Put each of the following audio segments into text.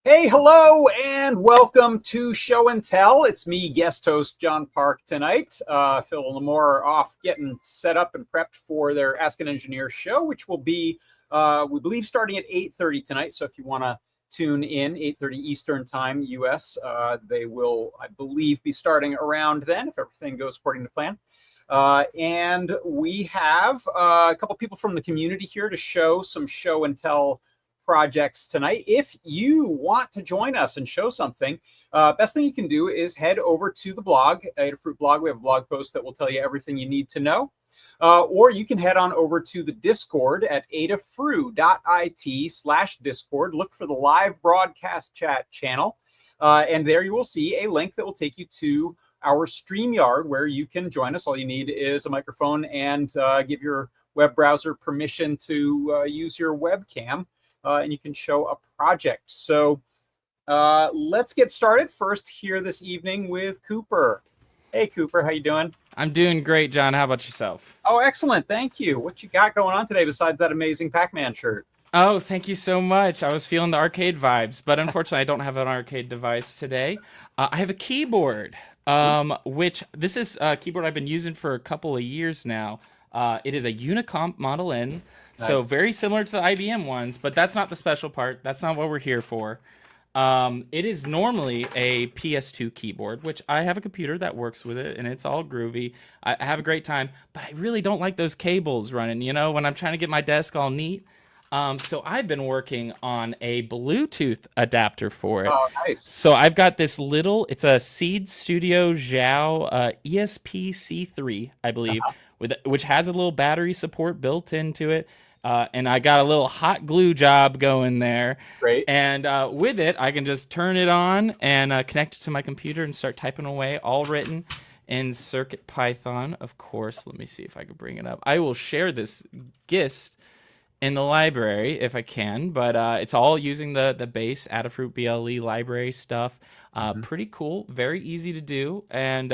Hey, hello, and welcome to Show and Tell. It's me, guest host John Park tonight. Phil and Lamore are off getting set up and prepped for their Ask an Engineer show, which will be, we believe, starting at 8:30 tonight. So if you want to tune in, 8:30 Eastern Time, U.S., they will, I believe, be starting around then if everything goes according to plan. And we have a couple people from the community here to show some Show and Tell projects tonight. If you want to join us and show something, best thing you can do is head over to the blog, Adafruit blog. We have a blog post that will tell you everything you need to know. Or you can head on over to the Discord at adafruit.it/Discord. Look for the live broadcast chat channel. And there you will see a link that will take you to our StreamYard where you can join us. All you need is a microphone and give your web browser permission to use your webcam. And you can show a project. So let's get started. First here this evening with Cooper. Hey, Cooper, how you doing? I'm doing great, John. How about yourself? Oh, excellent. Thank you. What you got going on today besides that amazing Pac-Man shirt? Oh, thank you so much. I was feeling the arcade vibes, but unfortunately, I don't have an arcade device today. I have a keyboard, which this is a keyboard I've been using for a couple of years now. It is a Unicomp Model N, so Nice. very similar to the IBM ones, but that's not the special part. That's not what we're here for. It is normally a PS2 keyboard, which I have a computer that works with it, and it's all groovy. I have a great time, but I really don't like those cables running, when I'm trying to get my desk all neat. So I've been working on a Bluetooth adapter for it. Oh, nice. So I've got this it's a Seed Studio Zhao ESP-C3, I believe, which has a little battery support built into it. And I got a little hot glue job going there. Great. And with it, I can just turn it on and connect it to my computer and start typing away, all written in Circuit Python. Of course, let me see if I can bring it up. I will share this gist in the library if I can, but it's all using the base Adafruit BLE library stuff. Pretty cool, very easy to do, and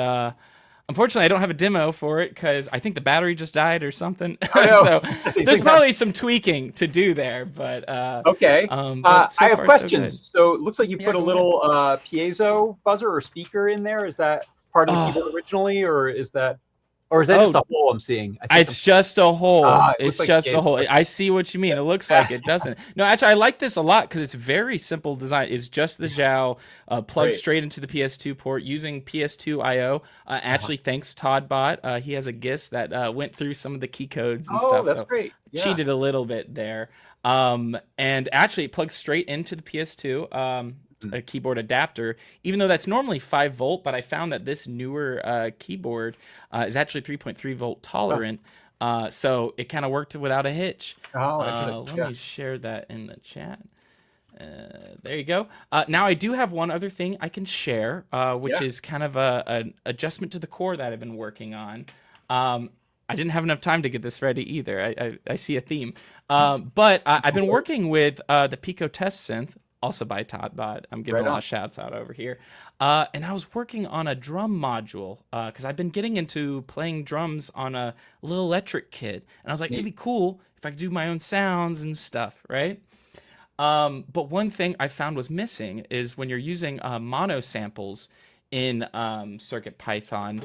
unfortunately I don't have a demo for it because I think the battery just died or something. So there's probably some tweaking to do there, but Okay. but so I have far, so good. questions. So it looks like you Yeah, put a go ahead. little piezo buzzer or speaker in there. Is that part of the Oh, keyboard originally, or is that just oh, a hole I'm seeing? I think it's just a hole. it looks It's like just a piezo. hole. Okay. I see what you mean. It looks like it doesn't. No, actually, I like this a lot because it's very simple design. It's just the Zhao plugged Great. straight into the PS2 port using PS2 I/O. Uh-huh. Actually, thanks Toddbot. He has a GIS that went through some of the key codes and Oh, stuff. that's So great. Yeah. cheated a little bit there. And actually, it plugs straight into the PS2. A keyboard adapter, even though that's normally 5 volt, but I found that this newer keyboard is actually 3.3 volt Oh, tolerant, so it kind of worked without a hitch. oh, excellent. Let Yeah. me share that in the chat. There you go. Now I do have one other thing I can share, which Yeah. is kind of an adjustment to the core that I've been working on. I didn't have enough time to get this ready either. I see a theme. But I've been working with the Pico Test Synth, also by Toddbot. I'm giving Right a lot on. of shouts out over here. And I was working on a drum module because I've been getting into playing drums on a little electric kit. And I was like, it'd Neat. be cool if I could do my own sounds and stuff, right? But one thing I found was missing is when you're using mono samples in Circuit Python,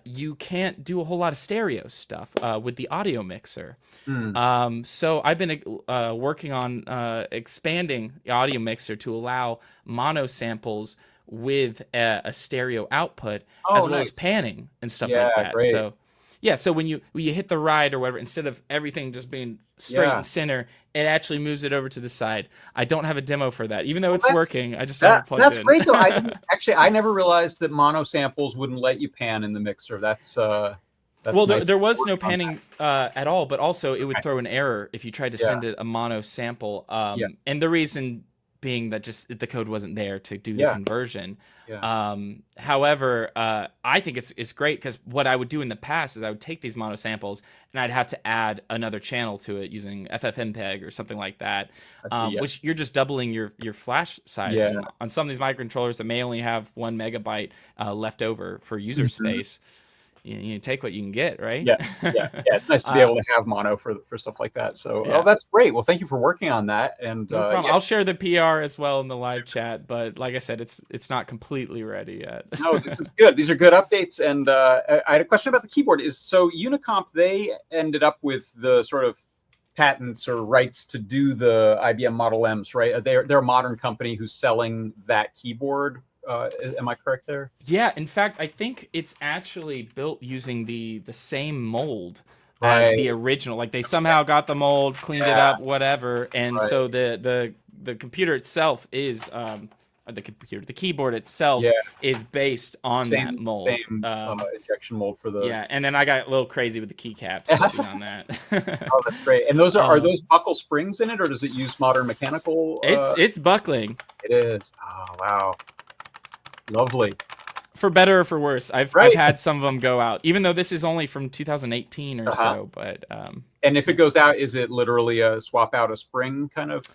you can't do a whole lot of stereo stuff with the audio mixer. Hmm. So I've been working on expanding the audio mixer to allow mono samples with a stereo output Oh, as well as nice. panning and stuff Yeah, like that. great. So yeah, so when you hit the ride or whatever, instead of everything just being straight Yeah. and center, it actually moves it over to the side. I don't have a demo for that, even though Well, it's that's working. I just don't have that it plugged that's in. great though. I didn't actually. I never realized that mono samples wouldn't let you pan in the mixer. That's Well, there, nice that there you're was no working on that. panning at all, but also it would Okay. throw an error if you tried to Yeah. send it a mono sample. Yeah. And the reason being that just the code wasn't there to do the Yeah. conversion. Yeah. However, I think it's great because what I would do in the past is I would take these mono samples and I'd have to add another channel to it using FFmpeg or something like that, I see. Yeah. which you're just doubling your flash size. Yeah. And on some of these microcontrollers that may only have 1 megabyte left over for user Mhm. space, you take what you can get, right? Yeah, yeah. It's nice to be able to have mono for stuff like that. So, Yeah. that's great. Well, thank you for working on that. And No problem. yeah, I'll share the PR as well in the live chat, but like I said, it's not completely ready yet. no, this is good. These are good updates. And I had a question about the keyboard. Is so Unicomp, they ended up with the sort of patents or rights to do the IBM Model Ms, right? They're a modern company who's selling that keyboard. Am I correct there? Yeah, in fact, I think it's actually built using the same mold as Right. the original. Like they somehow got the mold, cleaned it Yeah. up, whatever, and Right. so the computer itself is the keyboard itself Yeah. is based on that mold. Same injection mold for the. Yeah, and then I got a little crazy with the keycaps beyond that. Oh, that's great. And those are those buckle springs in it, or does it use modern mechanical? It's buckling. It is. Oh, wow. Lovely. For better or for worse, I've had some of them go out, even though this is only from 2018 or so. But and if it goes out, is it literally a swap out a spring kind of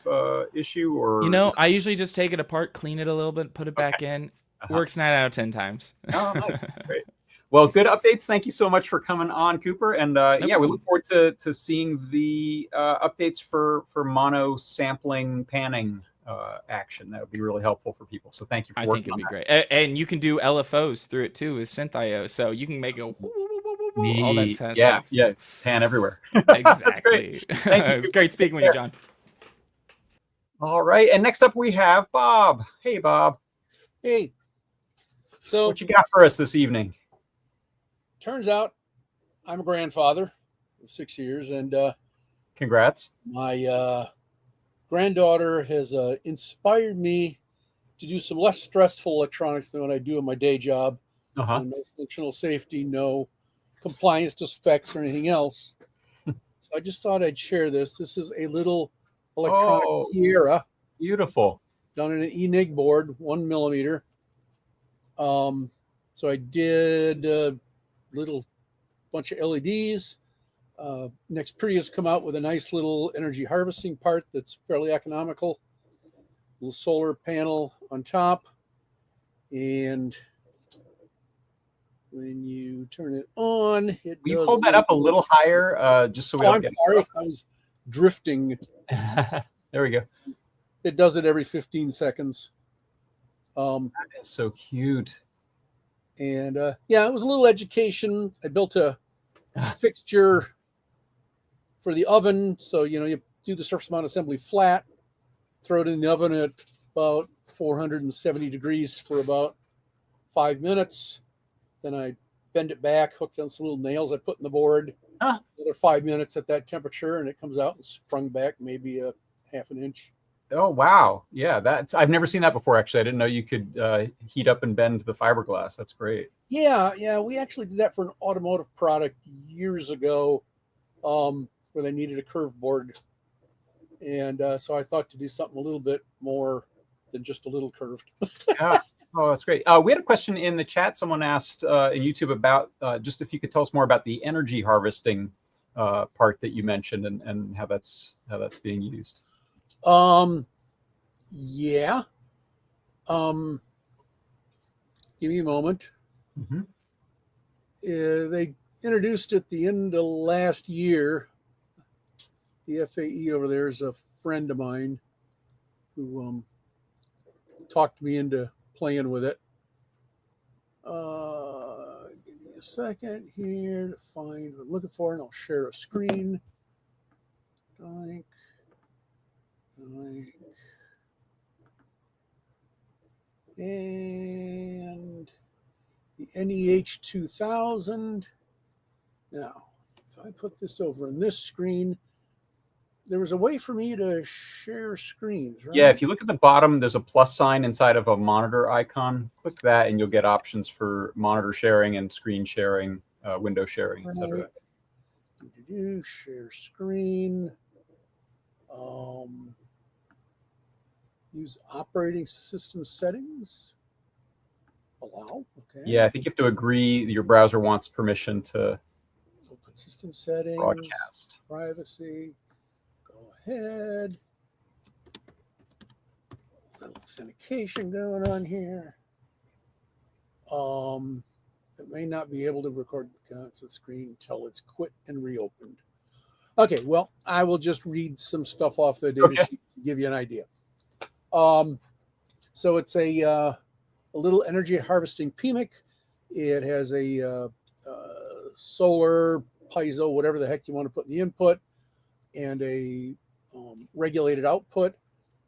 issue, or I usually just take it apart, clean it a little bit, put it back in. Works 9 out of 10 times. Oh, nice. Great. Well, good updates. Thank you so much for coming on, Cooper. And we look forward to seeing the updates for mono sampling panning action. That would be really helpful for people. So thank you for working on that. I think it'd be great. And you can do LFOs through it too with SynthIO. So you can make all that stuff. Yeah, pan everywhere. Exactly. That's great. It's great speaking with you, John. All right. And next up we have Bob. Hey, Bob. Hey. So what you got for us this evening? Turns out I'm a grandfather of 6 years, and congrats. My granddaughter has inspired me to do some less stressful electronics than what I do in my day job. No functional safety, no compliance to specs or anything else. So I just thought I'd share this. This is a little electronic tiara. Beautiful. Done in an ENIG board, 1 millimeter. So I did a little bunch of LEDs. Nexperia has come out with a nice little energy harvesting part that's fairly economical. Little solar panel on top. And when you turn it on, it will you hold that up a little higher, just so we don't get. Sorry, I was drifting. There we go. It does it every 15 seconds. That is so cute. And it was a little education. I built a fixture for the oven. So, you do the surface mount assembly flat, throw it in the oven at about 470 degrees for about 5 minutes. Then I bend it back, hooked on some little nails I put in the board. Another 5 minutes at that temperature, and it comes out and sprung back maybe a half an inch. Oh, wow. Yeah, I've never seen that before, actually. I didn't know you could heat up and bend the fiberglass. That's great. Yeah. We actually did that for an automotive product years ago where they needed a curved board. And so I thought to do something a little bit more than just a little curved. Yeah. Oh, that's great. We had a question in the chat. Someone asked in YouTube about just if you could tell us more about the energy harvesting part that you mentioned and how that's being used. Yeah. Give me a moment. They introduced at the end of last year. The FAE over there is a friend of mine who talked me into playing with it. Give me a second here to find what I'm looking for, and I'll share a screen. And the NEH 2000. Now, if I put this over in this screen, there was a way for me to share screens, right? Yeah, if you look at the bottom, there's a plus sign inside of a monitor icon. Click that, and you'll get options for monitor sharing and screen sharing, window sharing, etc. Share screen. Use operating system settings. Allow. Okay. Yeah, I think you have to agree. Your browser wants permission to open system settings. Broadcast. Privacy. Go ahead. Little authentication going on here. It may not be able to record the constant screen until it's quit and reopened. Okay, well, I will just read some stuff off the data sheet to give you an idea. So it's a little energy harvesting PMIC. It has a solar, piezo, whatever the heck you want to put in the input, and a regulated output.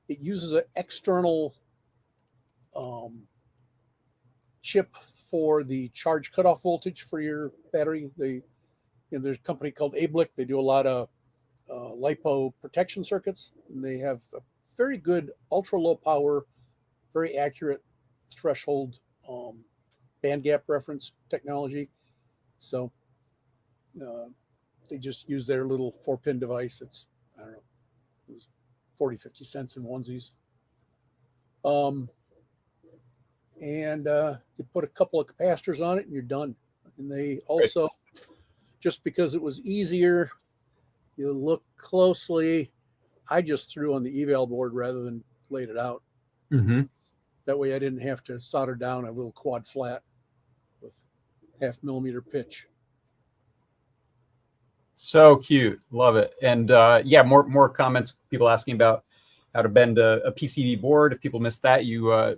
It uses an external chip for the charge cutoff voltage for your battery. There's a company called Ablick. They do a lot of LiPo protection circuits. And they have a very good ultra low power, very accurate threshold band gap reference technology. So they just use their little 4-pin device. It's, I don't know, it was 40, 50 cents in onesies. And you put a couple of capacitors on it and you're done. And they also, just because it was easier, you look closely, I just threw on the eval board rather than laid it out. Mm-hmm. That way I didn't have to solder down a little quad flat with 0.5 millimeter pitch. So cute. Love it. And yeah, more comments, people asking about how to bend a PCB board. If people missed that, you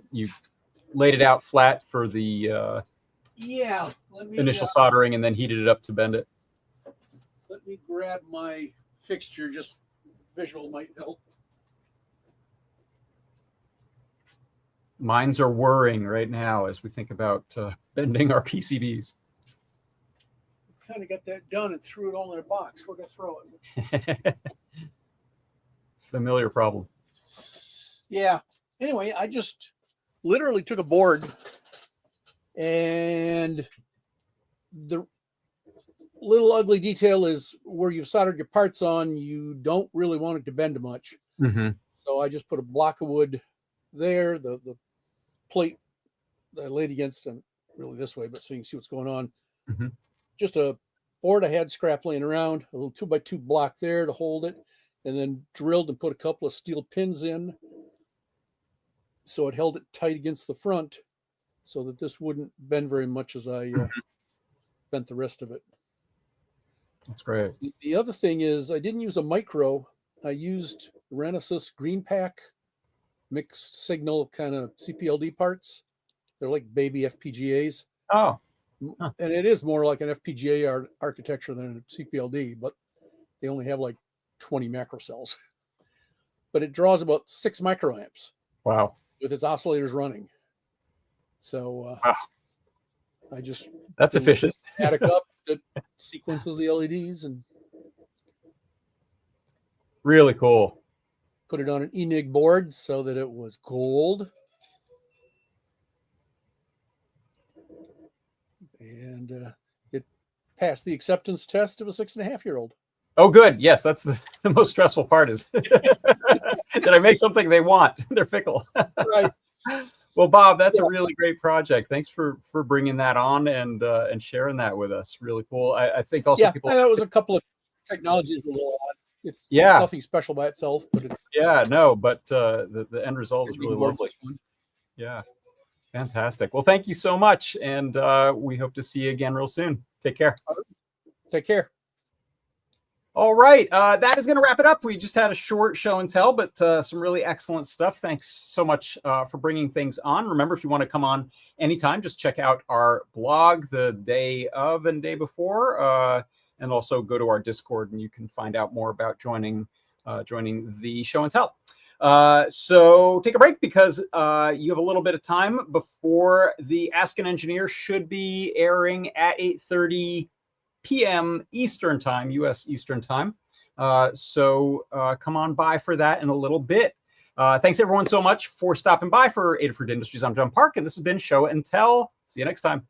laid it out flat for the initial soldering and then heated it up to bend it. Let me grab my fixture, just visual might help. Minds are whirring right now as we think about bending our PCBs. Kind of got that done and threw it all in a box. We're going to throw it. Familiar problem. Yeah. Anyway, I just literally took a board, and the little ugly detail is where you've soldered your parts on, you don't really want it to bend much. Mm-hmm. So I just put a block of wood there, the plate that I laid against, and really this way, but so you can see what's going on. Mm-hmm. Just a board I had scrap laying around, a little 2x2 block there to hold it, and then drilled and put a couple of steel pins in so it held it tight against the front so that this wouldn't bend very much as I bent the rest of it. That's great. The other thing is I didn't use a micro. I used Renesas Green Pack mixed signal kind of CPLD parts. They're like baby FPGAs. Oh. Huh. And it is more like an FPGA architecture than a CPLD, but they only have like 20 macro cells. But it draws about 6 microamps. Wow. With its oscillators running. So wow. I just that's efficient. Static up that sequences the LEDs and really cool. Put it on an ENIG board so that it was gold. And it passed the acceptance test of a 6.5-year-old. Oh, good. Yes, that's the most stressful part is did I make something they want? They're fickle. Right. Well, Bob, that's a really great project. Thanks for bringing that on and sharing that with us. Really cool. I think also people. Yeah, that was a couple of technologies were a little odd. It's nothing special by itself, but it's but the end result is really lovely. Yeah, fantastic. Well, thank you so much, and we hope to see you again real soon. Take care. Take care. All right, that is going to wrap it up. We just had a short show and tell, but some really excellent stuff. Thanks so much for bringing things on. Remember, if you want to come on anytime, just check out our blog the day of and day before, and also go to our Discord, and you can find out more about joining the show and tell. So take a break because you have a little bit of time before the Ask an Engineer should be airing at 8:30 p.m. Eastern time, U.S. Eastern time. So come on by for that in a little bit. Thanks everyone so much for stopping by for Adafruit Industries. I'm John Park, and this has been Show and Tell. See you next time.